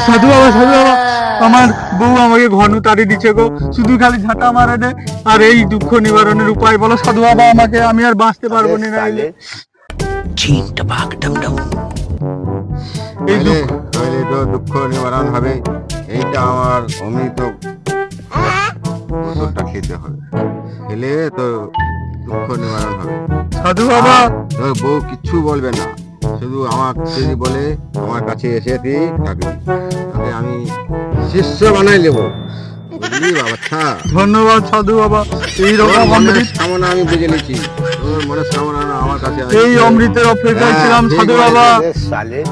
সাধু বাবা, সাধু বাবা, আমার বউ আমাকে ঘন তাড়িয়ে দিচ্ছে গো, শুধু খালি ঝাঁটা মারে দে। আর এই দুঃখ নিবারণের উপায় বলো সাধু বাবা আমাকে, আমি আর বাঁচতে পারবো না নাইলে। এই দুঃখ তাহলে তো দুঃখ নিবারণ হবে। এইটা আমার অমৃত ওষুধটা খেতে হবে, খেলে তো দুঃখ নিবারণ হবে। সাধু বাবা, তোর বউ কিচ্ছু বলবে না, শুধু আমাকে যদি বলে আমার কাছে এসে তুই থাকবি, তাহলে আমি শিষ্য বানাই নেবো, বুঝলি বাবা। ধন্যবাদ সাধু বাবা। এই রকম অমৃত, কামনা আমি বুঝে নিচ্ছি, তোর মনের কামনা আমার কাছে আছে। এই অমৃতের অপেক্ষায় ছিলাম সাধু বাবা।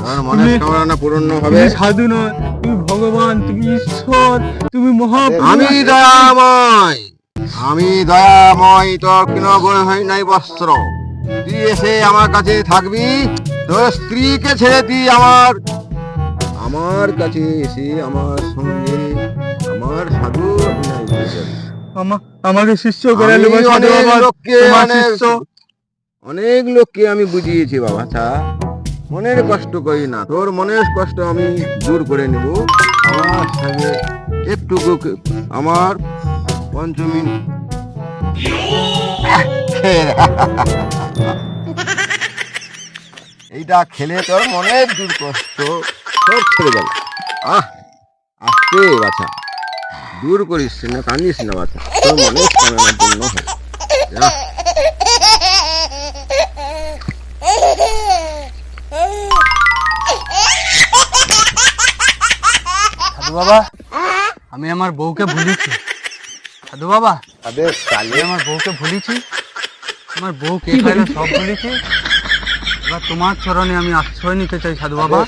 তোর মনের কামনা পূর্ণ হবে। তুমি সাধু নয়, তুমি ভগবান, তুমি ঈশ্বর, তুমি মহাপ্রভু। আমি দয়াময়, আমি দয়াময়, তোর কোনো গুণ হয় নাই বস্ত্র। তুই এসে আমার কাছে থাকবি, তোর স্ত্রীকে ছেড়ে তুই আমার কাছে এসে আমার সঙ্গে আমার সাধু অভিনয় করবি। আমাকে শিষ্য করে নেবো সাধু অনেক বাবা, লোককে তোমার শিষ্য। অনেক লোককে আমি বুঝিয়েছি বাবা, মনের কষ্ট করি না, তোর মনের কষ্ট আমি দূর করে নেব। আমার সঙ্গে একটু আমার পঞ্চমী এইটা খেলে তোর মনের দূর কষ্ট সব ছেড়ে গেল। আসতে বাছা, দূর করিস না, কান্দিস না বাছা, তোর মনের কামনার জন্য হয়। যা। সাধু বাবা, আমি আমার বউকে ভুলেছি। সাধু বাবা, আমি আমার বউকে ভুলেছি, আমার বউ কে খাইলো সব ভুলেছি। এবার তোমার চরণে আমি আশ্রয় নিতে চাই সাধু বাবা।